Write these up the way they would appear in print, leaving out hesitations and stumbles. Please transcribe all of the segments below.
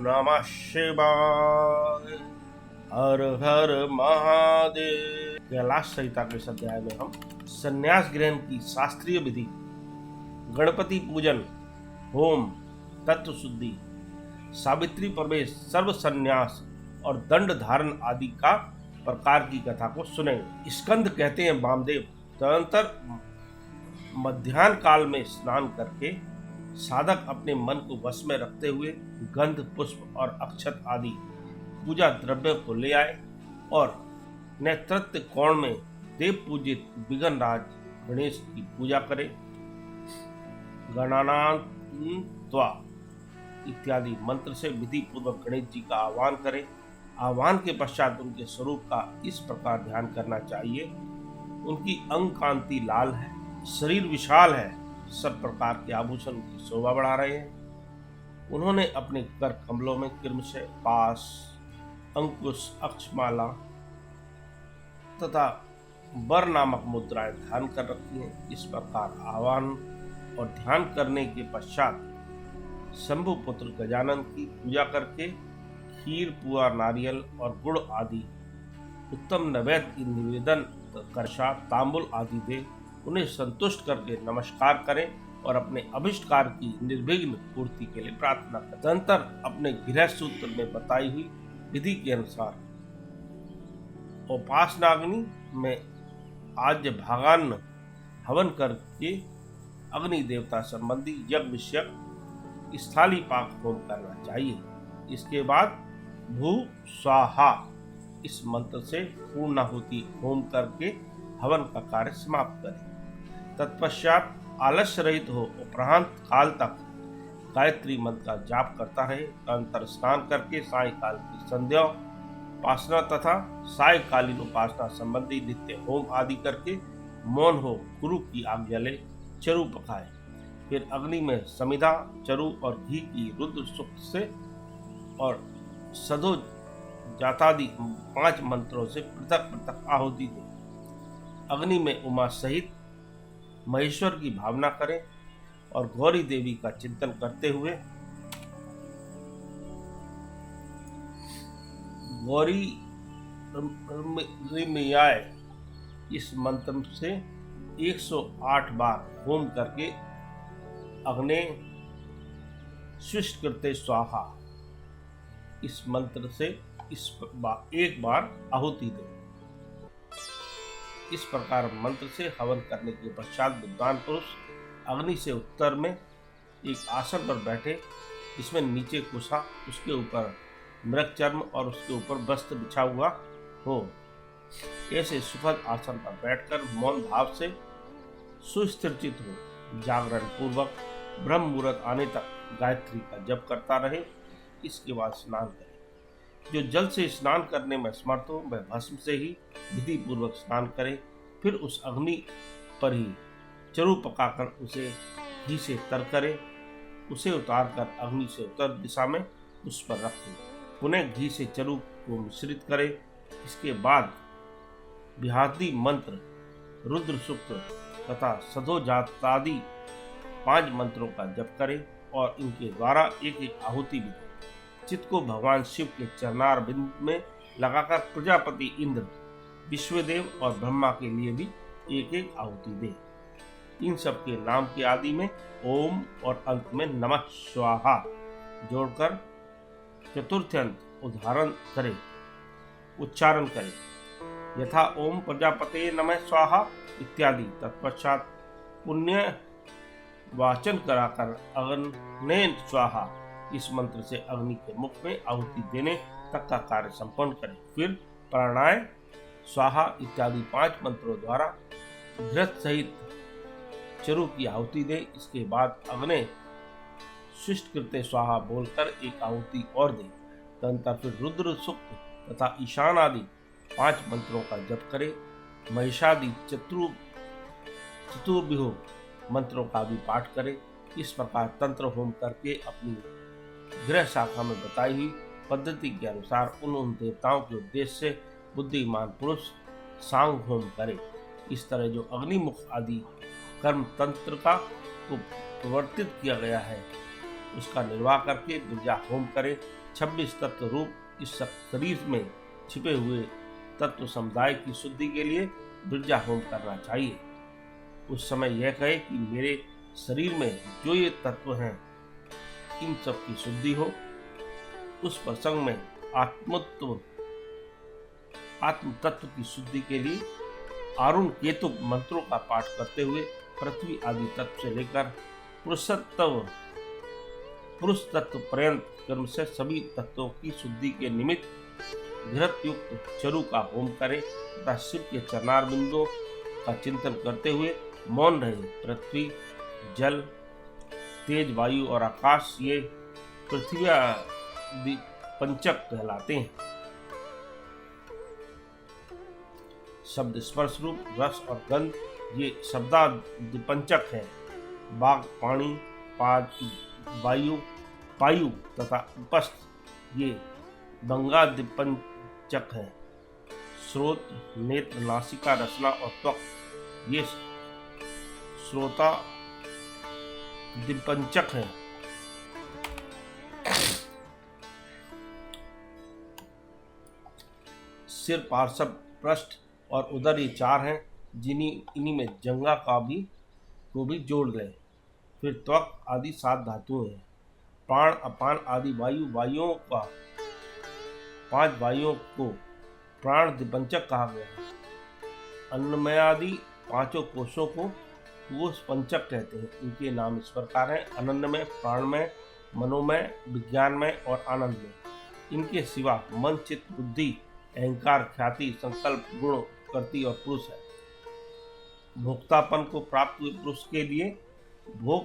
नमः शिवाय। हर हर महादेव। कैलाश संहिता के इस अध्याय में हम संन्यास ग्रहण की शास्त्रीय विधि, गणपति पूजन, होम, तत्व शुद्धि, सावित्री प्रवेश, सर्व संन्यास और दंड धारण आदि का प्रकार की कथा को सुनेंगे। स्कंद कहते हैं वामदेव। तदनंतर मध्याह्न काल में स्नान करके साधक अपने मन को वश में रखते हुए गंध, पुष्प और अक्षत आदि पूजा द्रव्य को ले आए और नेतृत्व कोण में देव पूजित विघ्नराज गणेश की पूजा करें। गणानान्त्वा इत्यादि मंत्र से विधि पूर्वक गणेश जी का आह्वान करें। आह्वान के पश्चात उनके स्वरूप का इस प्रकार ध्यान करना चाहिए। उनकी अंग कांति लाल है, शरीर विशाल है, सब प्रकार के आभूषण की शोभा बढ़ा रहे हैं। उन्होंने अपने कर कमलों में किर्मशय, पास, अंकुश, अक्षमाला तथा वर नामक मुद्राएं धारण कर रखी हैं। इस प्रकार आह्वान और ध्यान करने के पश्चात शंभु पुत्र गजानन की पूजा करके खीर, पुआ, नारियल और गुड़ आदि उत्तम नैवेद्य की निवेदन करशा, तांबुल आदि दे उन्हें संतुष्ट करके नमस्कार करें और अपने अभिष्ट कार्य की निर्विघ्न पूर्ति के लिए प्रार्थना करें। तदनंतर अपने गृह सूत्र में बताई हुई विधि के अनुसार उपासनाग्नि में आज भागान्न हवन करके अग्नि देवता संबंधी यज्ञ विषयक स्थाली पाक होम करना चाहिए। इसके बाद भू स्वाहा इस मंत्र से पूर्णाहुति होम करके हवन का कार्य समाप्त करें। तत्पश्चात आलस्य रहित हो उपरांत काल तक गायत्री मंत्र का जाप करता रहे। अंतर स्नान करके सायकाल की संध्या उपासना तथा सायकालीन उपासना संबंधी नित्य होम आदि करके मौन हो गुरु की आज्ञा ले चरु पकाए। फिर अग्नि में समिधा, चरु और घी की रुद्र सूक्त से और सधो जातादि 5 मंत्रों से पृथक पृथक आहुति दे। अग्नि में उमा सहित महेश्वर की भावना करें और गौरी देवी का चिंतन करते हुए गौरी रिमयाय इस मंत्र से 108 बार होम करके अग्ने स्विष्ट करते स्वाहा इस मंत्र से एक बार आहुति दें। इस प्रकार मंत्र से हवन करने के पश्चात विद्वान पुरुष अग्नि से उत्तर में एक आसन पर बैठे, जिसमें नीचे कुशा, उसके ऊपर मृग चर्म और उसके ऊपर वस्त्र बिछा हुआ हो। ऐसे सुखद आसन पर बैठकर मौन भाव से सुस्थिरचित हो जागरण पूर्वक ब्रह्म मुहूर्त आने तक गायत्री का जप करता रहे। इसके बाद स्नान करे। जो जल से स्नान करने में समर्थ हो वह भस्म से ही विधि पूर्वक स्नान करे। फिर उस अग्नि पर ही चरु पकाकर उसे घी से तर करे। उसे उतार कर अग्नि से उत्तर दिशा में उस पर रखे। पुनः घी से चरु को मिश्रित करे। इसके बाद विहादी मंत्र, रुद्र सूक्त तथा सधो जातादि 5 मंत्रों का जप करे और इनके द्वारा एक एक आहुति भी दे। चित्त को भगवान शिव के चरणार बिंद में लगाकर प्रजापति इंद्र, विश्वदेव और ब्रह्मा के लिए भी एक एक आहुति दे। इन सब के नाम के आदि में ओम और अंत में नमः स्वाहा जोड़कर चतुर्थ्यंत उच्चारण करे। यथा ओम प्रजापते नमः स्वाहा इत्यादि। तत्पश्चात पुण्य वाचन कराकर अग्ने स्वाहा इस मंत्र से अग्नि के मुख में आहुति देने तक का कार्य संपन्न करें। फिर प्राणाय स्वाहा इत्यादि 5 मंत्रों द्वारा घृत सहित चरु की आहुति दे। इसके बाद अग्नि शिष्ट कृत्य स्वाहा बोलकर एक आहुति और दे। तदनंतर फिर रुद्र सूक्त तथा ईशान आदि 5 मंत्रों का जप करे। महिषादि चतुर्व्यूह मंत्रों का भी पाठ करे। इस प्रकार तंत्र होम करके अपनी गृह शाखा में बताई हुई पद्धति के अनुसार उन देवताओं के उद्देश्य से बुद्धिमान पुरुष सांग होम करे। इस तरह जो अग्निमुख आदि कर्म तंत्र का को प्रवर्तित किया गया है उसका निर्वाह करके विद्या होम करे। 26 तत्व रूप इस शरीर में छिपे हुए तत्व समुदाय की शुद्धि के लिए बिरजा होम करना चाहिए। उस समय यह कहे कि मेरे शरीर में जो ये तत्व हैं इन सब की शुद्धि हो। उस प्रसंग में आत्म तत्व की शुद्धि के लिए अरुण केतु मंत्रों का पाठ करते हुए पृथ्वी आदि तत्व से लेकर पुरुष तत्व पर्यंत कर्म से सभी तत्वों की शुद्धि के निमित्त घृत युक्त चरु का होम करे तथा शिव के चरणार बिंदुओं का चिंतन करते हुए मौन रहे। पृथ्वी, जल, तेज, वायु और आकाश ये पृथ्वी आदि पंचक कहलाते हैं। शब्द, स्पर्श, रूप, रस और गंध ये शब्दादि पंचक हैं। वाग, पाणी, पायु तथा उपस्थ ये भंगादि पंचक हैं। श्रोत, नेत्र, नासिका, रसना और त्वक ये श्रोता दिपंचक हैं। सिर, पार्श्व, पृष्ठ और उदर ये चार हैं। इन्हीं में जंगा को भी जोड़ लें। फिर त्वक आदि 7 धातुएं हैं। प्राण, अपान आदि वायुओं का 5 वायुओं को प्राण दिपंचक कहा गया है। अन्नमय आदि 5 कोशों को वो पंचक कहते हैं। इनके नाम इस प्रकार हैं: आनंदमय, प्राणमय, मनोमय, विज्ञानमय और आनंदमय। इनके सिवा मन, चित्त, बुद्धि, अहंकार, ख्याति, संकल्प, गुण, कर्ती और पुरुष है। भोक्तापन को प्राप्त हुए पुरुष के लिए भोग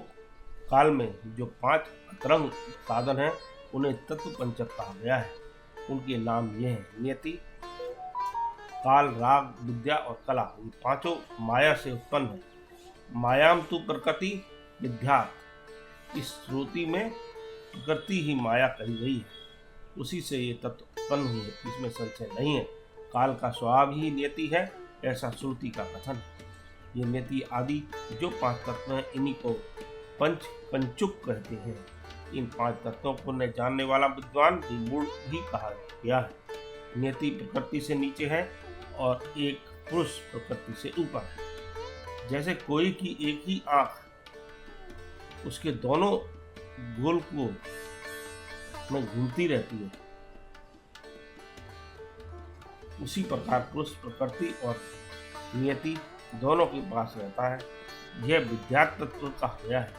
काल में जो 5 अतरंग साधन हैं उन्हें तत्व पंचक कहा गया है। उनके नाम ये हैं: नियति, काल, राग, विद्या और कला। ये 5 माया से उत्पन्न है। मायाम तु प्रकृति विद्यात्। इस श्रुति में प्रकृति ही माया कही गई है। उसी से ये तत्व उत्पन्न हुए, इसमें संशय नहीं है। काल का स्वभाव ही नियति है, ऐसा श्रुति का कथन है। ये नियति आदि जो 5 तत्व हैं इन्हीं को पंचुक कहते हैं। इन 5 तत्वों को न जानने वाला विद्वान भी मूढ़ भी कहा गया है। नियति प्रकृति से नीचे है और एक पुरुष प्रकृति से ऊपर है। जैसे कोई की एक ही आंख उसके दोनों गोलकों में घूमती रहती है, उसी प्रकार पुरुष प्रकृति और नियति दोनों के पास रहता है। यह विद्या तत्व कहा गया है।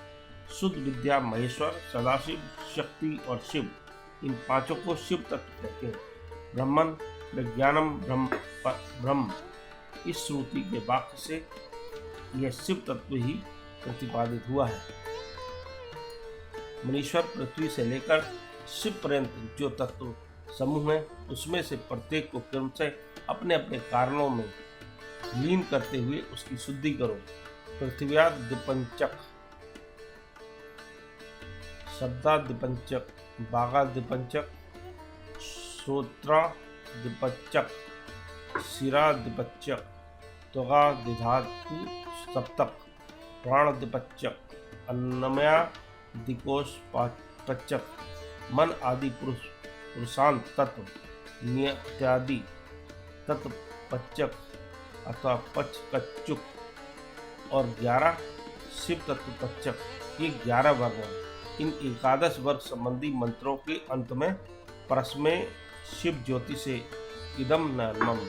शुद्ध विद्या महेश्वर, सदाशिव, शक्ति और शिव, इन 5 को शिव तत्व कहते हैं। ब्रह्मन, विज्ञानम, ब्रह्म, इस श्रुति के वाक्य से यह शिव तत्व ही प्रतिपादित हुआ है। मनीश्वर, पृथ्वी से लेकर शिव पर्यंत जो तत्व समूह है उसमें से प्रत्येक को क्रम से अपने अपने कारणों में लीन करते हुए उसकी शुद्धि करो। पृथ्व्यादिपंचक, शब्दादिपंचक, वागादिपंचक, श्रोत्रादिपंचक, शिरादिपंचक, त्वगादिधातु सप्तक, प्राणादिपंचक, अन्नमयादिकोश पंचक, मन आदि पुरुषांत तत्व, नियत्यादि तत्व पंचक अथवा पचकच्चुक और 11 शिव तत्व पंचक, ये 11 वर्ग हैं। इन 11 वर्ग संबंधी मंत्रों के अंत में परस्मै शिव ज्योति से इदम नमः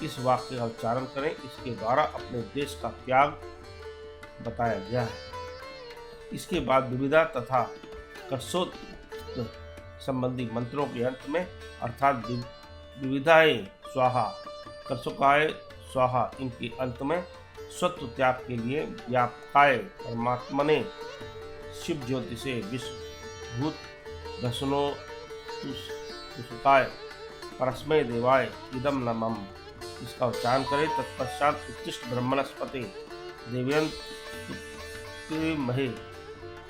इस वाक्य का उच्चारण करें। इसके द्वारा अपने देश का त्याग बताया गया है। इसके बाद विविधा तथा कर्षोत संबंधी मंत्रों के अंत में अर्थात विविधाय स्वाहा, कर्षकाय स्वाहा, इनके अंत में स्वत्व त्याग के लिए व्यापकाय परमात्मने शिव ज्योति से विश्वभूत दशनो तुषकाय परस्मै देवाय इदम नमः इसका उच्चारण करें। तत्पश्चात उत्तिष्ठ ब्रह्मणस्पते देवयन्त महे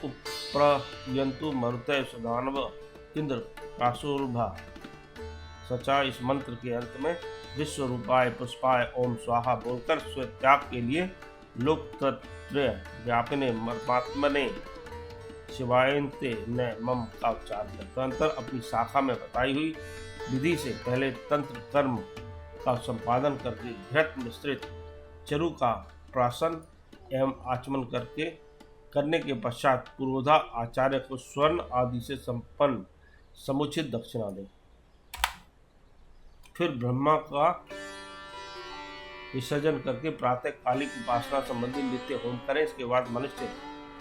उप्रयन्तु मरुतय सुदानव इंद्र काशोर्भा सचा। इस मंत्र के अंत में विश्व रूपाय पुष्पाय ओम स्वाहा बोलकर स्वत्याग के लिए लोकत्रय व्यापिने परमात्मने शिवायन्ते न मम का उच्चार कर तदनंतर अपनी शाखा में बताई हुई विधि से पहले तंत्र कर्म का संपादन करके घृत मिश्रित चरु का प्राशन एवं आचमन करने के पश्चात पुरोधा आचार्य को स्वर्ण आदि से संपन्न समुचित दक्षिणा दे। फिर ब्रह्मा का विसर्जन करके प्रातः कालिक उपासना संबंधी नित्य होम करें। इसके बाद मनुष्य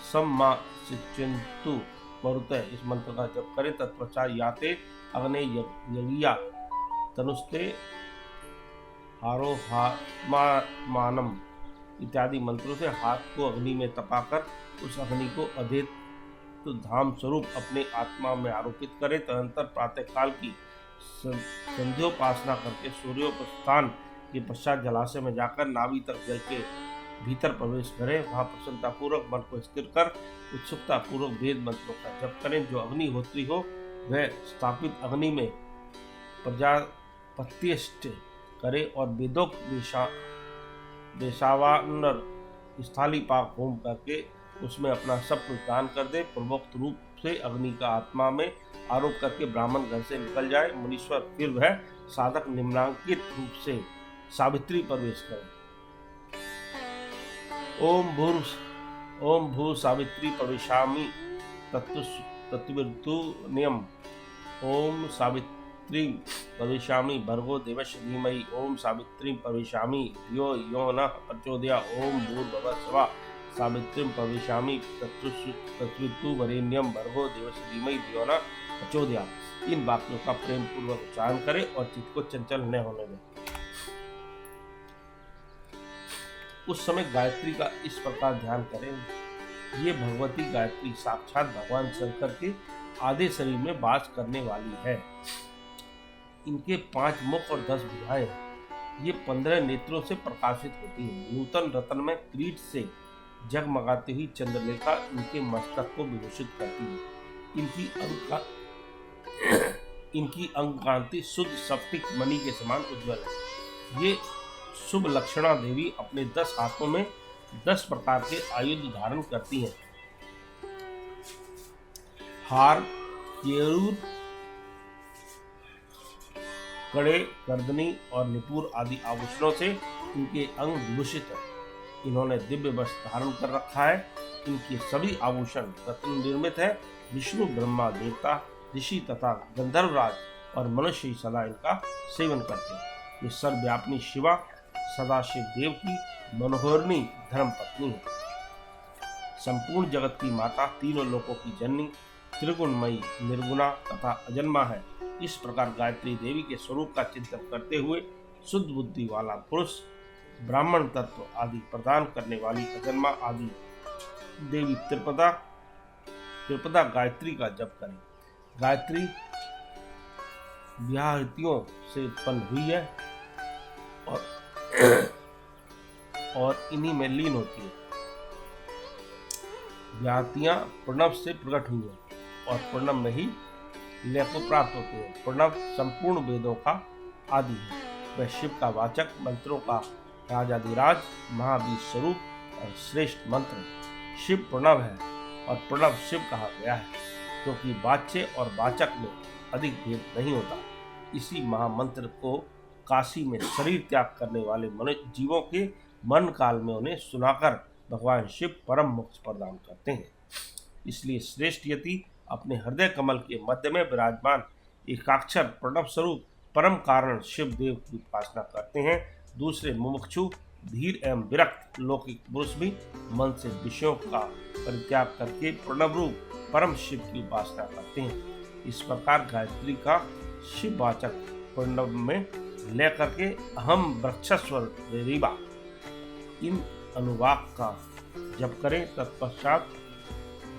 सम्मा सिंचन्तु मरुतः इस मंत्र का जप करें। तत्पश्चात याते अग्ने यज्ञा तनुस्ते हारोहात्मानम इत्यादि मंत्रों से हाथ को अग्नि में तपाकर उस अग्नि को अधेत धाम स्वरूप अपने आत्मा में आरोपित करें। तदनंतर प्रातःकाल की संध्योपासना करके सूर्योपस्थान के पश्चात जलाशय में जाकर नाभि तक जल के भीतर प्रवेश करें। वहाँ प्रसन्नता पूर्वक मन को स्थिर कर उत्सुकता पूर्वक वेद मंत्रों का जप करें। जो अग्निहोत्री हो वह स्थापित अग्नि में प्रजापत्यष्ट करे और वेदोक्त देशावानर स्थाली पाक होम करके उसमें अपना सब कुछ दान कर दे। पूर्वोक्त रूप से अग्नि का आत्मा में आरोप करके ब्राह्मण घर से निकल जाए। मुनीश्वर फिर वह साधक निम्नांकित रूप से सावित्री प्रवेश करे। ओम भू सावित्री प्रवेशामि तत्विर्तु नियम। ओम सावित्री प्रवेशामि भर्गो देवस्य धीमहि। ओम सावित्री प्रवेशामि धियो यो नः प्रचोदयात्। ओम भूर्भुवः स्वः सावित्री प्रवेशामि तत्विर्तु वरेण्यं भर्गो देवस्य धीमहि धियो नः प्रचोदयात्। इन वाक्यों का प्रेम पूर्वक उच्चारण करें और चित्त को चंचल न होने दें। उस समय गायत्री का इस प्रकार ध्यान करें। ये भगवती गायत्री साक्षात भगवान शंकर के आधे शरीर में वास करने वाली है। इनके 5 मुख और 10 भुजाएं हैं। ये 15 नेत्रों से प्रकाशित होती हैं। नूतन रत्न में क्रीट से जगमगाती हुई चंद्रलेखा इनके मस्तक को विभूषित करती है। इनकी अंग कांति शुद्ध स्फटिक मणि के समान उज्ज्वल है। ये शुभ लक्षणा देवी अपने 10 हाथों में 10 प्रकार के आयुध धारण करती हैं। हार, केयूर, कड़े, गर्दनी और निपुर आदि आभूषणों से इनके अंग विभूषित है। इन्होंने दिव्य वस्त्र धारण कर रखा है। इनके सभी आभूषण रत्न निर्मित है। विष्णु, ब्रह्मा, देवता, ऋषि तथा गंधर्वराज और मनुष्य ही सदा इनका सेवन करते हैं। ये सर्वव्यापिनी शिवा सदाशिव देव की मनोहरणी धर्म पत्नी है। संपूर्ण जगत की माता, तीनों लोकों की जननी, त्रिगुणमयी, निर्गुणा तथा अजन्मा है। इस प्रकार गायत्री देवी के स्वरूप का चिंतन करते हुए शुद्ध बुद्धि वाला पुरुष ब्राह्मण तत्व आदि प्रदान करने वाली अजन्मा आदि देवी त्रिपदा गायत्री का जप करें। गायत्री व्याहृतियों से उत्पन्न हुई है और इन्हीं में लीन होती है। व्याहृतियां प्रणव से प्रकट हुई है और प्रणव में ही लय को प्राप्त होती है। प्रणव संपूर्ण वेदों का आदि है। वह शिव का वाचक, मंत्रों का राजाधिराज, महावीर स्वरूप और श्रेष्ठ मंत्र शिव प्रणव है और प्रणव शिव कहा गया है, क्योंकि वाच्य और वाचक में अधिक भेद नहीं होता। इसी महामंत्र को काशी में शरीर त्याग करने वाले मनुष्य जीवों के मन काल में उन्हें सुनाकर भगवान शिव परम मोक्ष प्रदान करते हैं। इसलिए श्रेष्ठ यति अपने हृदय कमल के मध्य में विराजमान एकाक्षर प्रणव स्वरूप परम कारण शिव देव की उपासना करते हैं। दूसरे मुमुक्षु, धीर एवं विरक्त लौकिक पुरुष भी मन से विषयों का परित्याग करके प्रणव रूप परम शिव की उपासना करते हैं। इस प्रकार गायत्री का शिववाचक प्रणव में लय करके अहम वृक्षस्वर रेरीबा इन अनुवाक का जप करें। तत्पश्चात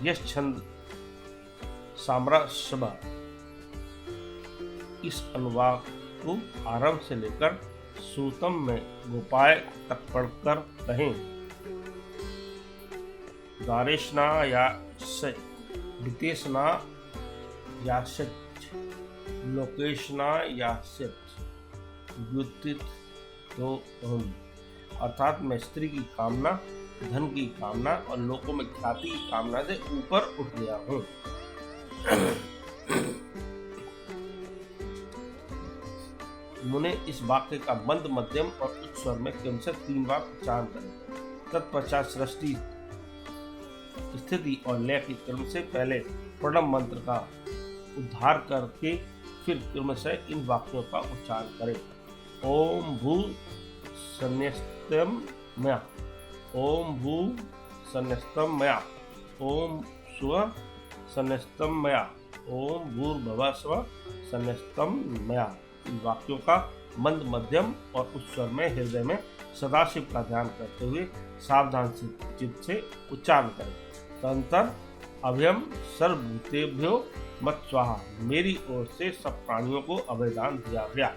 यश छंद साम्राशबा इस अनुवाक को आरंभ से लेकर सूतम में गोपाय तक पढ़कर कहें। दारेशना या वितेशना या लोकेशना या व्युत्थित तो अर्थात मैं स्त्री की कामना धन की कामना और लोगों में ख्याति की कामना से ऊपर उठ गया हूँ। मुने इस वाक्य का मंद, मध्यम और उच्च स्वर में क्रमशः 3 बार उच्चारण करें। तत्पश्चात सृष्टि, स्थिति और लय के क्रम से पहले प्रणव मंत्र का उद्धार करके फिर क्रमशः इन वाक्यों का उच्चारण करें। ओम भू संन्यस्तम मया, ओम भू संन्यस्तम मया, ओम स्व संन्यस्तम मया, ओम भूर्भुवः स्वः संन्यस्तम मया। इन वाक्यों का मंद, मध्यम और उच्च स्वर में हृदय में सदाशिव का ध्यान करते हुए सावधान से चित्त से उच्चारण करें। तदंतर अभयम सर्वभूतेभ्यो मत स्वाहा, मेरी ओर से सब प्राणियों को अभयदान दिया गया,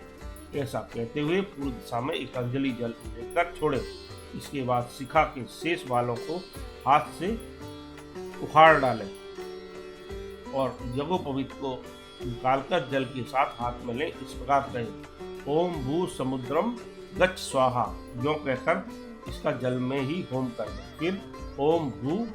ऐसा कहते हुए पूर्व दिशा में एक अंजलि जल लेकर छोड़े। इसके बाद शिखा के शेष बालों को हाथ से उखाड़ डालें और यज्ञोपवीत को निकालकर जल के साथ हाथ में लें। इस प्रकार कहें, ओम भू समुद्रम गच्छ स्वाहा, यों कहकर इसका जल में ही होम कर दें। फिर ओम भू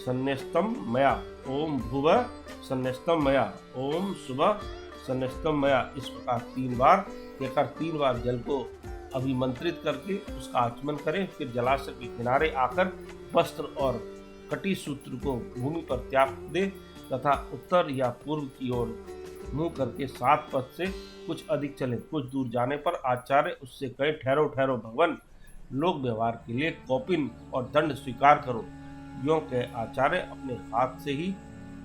संन्यस्तम मया, ओम भुवः संन्यस्तम मया, ओम शुभः संन्यस्तम मया, इस प्रकार 3 बार कहकर 3 बार जल को अभिमंत्रित करके उसका आचमन करें। फिर जलाशय के किनारे आकर वस्त्र और कटी सूत्र को भूमि पर त्याग दें तथा उत्तर या पूर्व की ओर मुंह करके 7 पद से कुछ अधिक चले। कुछ दूर जाने पर आचार्य उससे कहे, ठहरो ठहरो भगवान, लोक व्यवहार के लिए कौपिन और दंड स्वीकार करो। यों कह आचार्य अपने हाथ से ही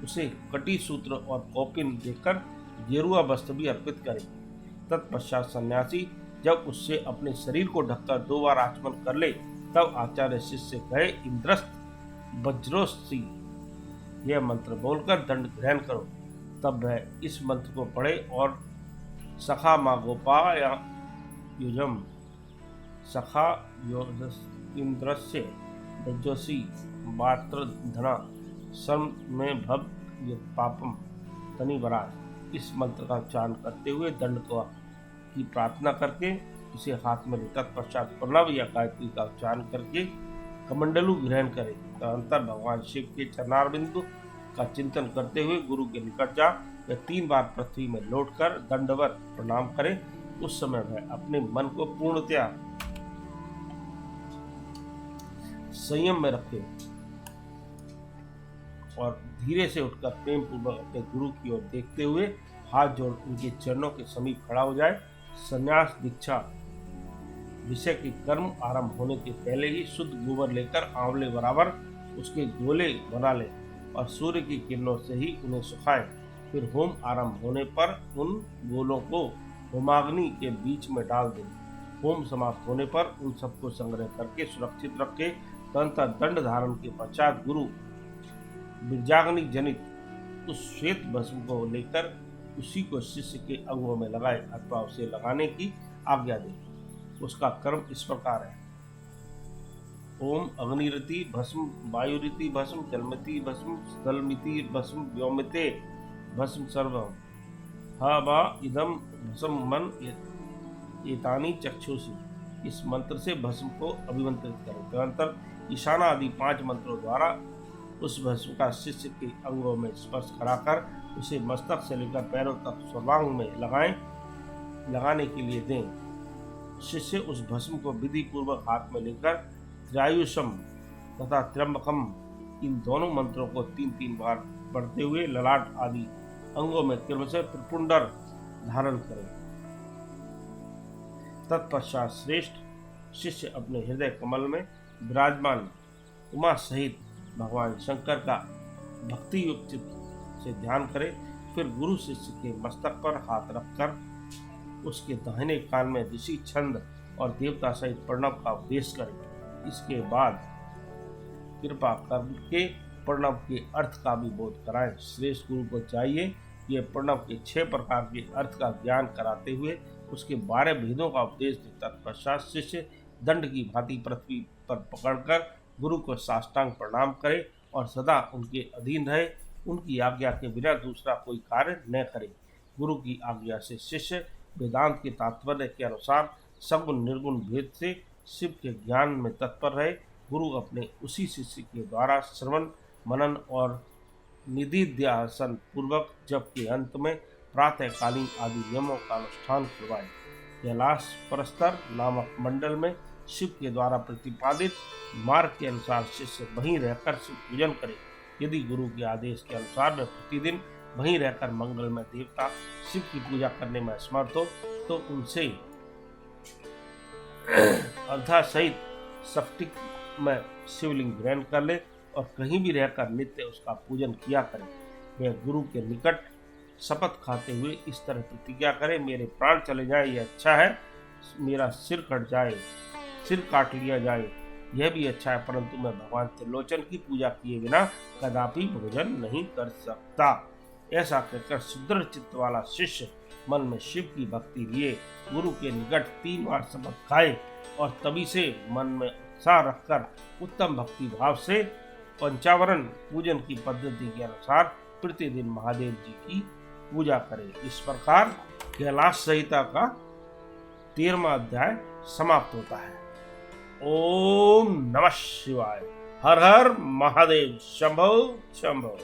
उसे कटी सूत्र और कौपिन देकर गेरुआ वस्त्र भी अर्पित करे। तत्पश्चात सन्यासी जब उससे अपने शरीर को ढककर 2 बार आचमन कर ले, तब आचार्य शिष्य से कहे, इंद्रस्त वज्रोस्सी, यह मंत्र बोलकर दंड ग्रहण करो। तब वह इस मंत्र को पढ़े और सखा मा गोपाय युजम, सखा इंद्रस्य वज्रोसी मात्र धना सर्म में भव पापम तनि वराज, इस मंत्र का उच्चारण करते हुए दंड की प्रार्थना करके इसे हाथ में ले। तत्पश्चात प्रणव या गायत्री का उच्चारण करके कमंडलू ग्रहण करें। तदनंतर भगवान शिव के चरणारविंद का चिंतन करते हुए गुरु के निकट जा वह 3 बार पृथ्वी में लौटकर दंडवत प्रणाम करे। उस समय वह अपने मन को पूर्णतया संयम में रखे और धीरे से उठकर प्रेम पूर्वक अपने गुरु की ओर देखते हुए हाथ जोड़ उनके चरणों के समीप खड़ा हो जाए। संन्यास दीक्षा विषय के कर्म आरंभ होने के पहले ही शुद्ध गोबर लेकर आंवले बराबर उसके गोले बना ले और सूर्य की किरणों से ही उन्हें सुखाएं। फिर होम आरंभ होने पर उन गोलों को होमाग्नि के बीच में डाल दें। होम समाप्त होने पर उन सबको संग्रह करके सुरक्षित रखे। तदंतर दंड धारण के पश्चात गुरु बीजाग्नि जनित उस श्वेत भस्म को लेकर उसी को शिष्य के अंगों में लगाए अथवा उसे लगाने की आज्ञा दे। उसका कर्म इस प्रकार है, ओम अग्निरति भस्म, वायुरिति भस्म, जलमिति भस्म, स्थलमिति भस्म, व्योमिते भस्म सर्वम, हा वा इदम भस्म मन एतानि चक्षुषी, इस मंत्र से भस्म को अभिमंत्रित करें। तदनंतर ईशाना आदि 5 मंत्रों द्वारा उस भस्म का शिष्य के अंगों में स्पर्श कराकर उसे मस्तक से लेकर पैरों तक सर्वांग में लगाने के लिए दें। शिष्य उस भस्म को विधि पूर्वक हाथ में लेकर त्रयायुषम तथा त्र्यंबकम, इन दोनों मंत्रों को 3-3 बार पढ़ते हुए ललाट आदि अंगों में क्रमशः त्रिपुंडर धारण करें। तत्पश्चात श्रेष्ठ शिष्य अपने हृदय कमल में विराजमान उमा सहित भगवान शंकर का भक्ति युक्त चित्त से ध्यान करे। फिर गुरु शिष्य के मस्तक पर हाथ रखकर उसके दाहिने कान में ऋषि छंद और देवता सहित प्रणव का उपदेश करें। इसके बाद कृपा करके प्रणव के अर्थ का भी बोध कराएं। श्रेष्ठ गुरु को चाहिए ये प्रणव के 6 प्रकार के अर्थ का ज्ञान कराते हुए उसके 12 भेदों का उपदेश दे। तत्पश्चात शिष्य दंड की भांति पृथ्वी पर पकड़कर गुरु को साष्टांग प्रणाम करे और सदा उनके अधीन रहे। उनकी आज्ञा के बिना दूसरा कोई कार्य न करे। गुरु की आज्ञा से शिष्य वेदांत के तात्पर्य के अनुसार सगुण निर्गुण भेद से शिव के ज्ञान में तत्पर रहे गुरु अपने उसी शिष्य के द्वारा श्रवण मनन और निधिध्यासन पूर्वक जप के अंत में प्रातःकालीन आदि नियमों का अनुष्ठान करवाए। कैलाश परस्तर नामक मंडल में शिव के द्वारा प्रतिपादित मार्ग के अनुसार शिष्य वहीं रहकर शिव पूजन करे। यदि गुरु के आदेश के अनुसार वह प्रतिदिन वहीं रहकर मंगल में देवता शिव की पूजा करने में असमर्थ हो तो उनसे अर्धा सहित स्फटिक में शिवलिंग ग्रहण कर ले और कहीं भी रहकर नित्य उसका पूजन किया करे। वह गुरु के निकट शपथ खाते हुए इस तरह प्रतिज्ञा करे, मेरे प्राण चले जाए यह अच्छा है, मेरा सिर कट जाए, सिर काट लिया जाए यह भी अच्छा है, परंतु मैं भगवान त्रिलोचन की पूजा किए बिना कदापि भोजन नहीं कर सकता। ऐसा कहकर सुदृढ़ चित्त वाला शिष्य मन में शिव की भक्ति लिए गुरु के निकट 3 बार शपथ खाए और तभी से मन में उत्साह रखकर उत्तम भक्ति भाव से पंचावरण पूजन की पद्धति के अनुसार प्रतिदिन महादेव जी की पूजा करें। इस प्रकार कैलाश संहिता का 13वां अध्याय समाप्त होता है। ओम नमः शिवाय। हर हर महादेव। शंभो शंभो।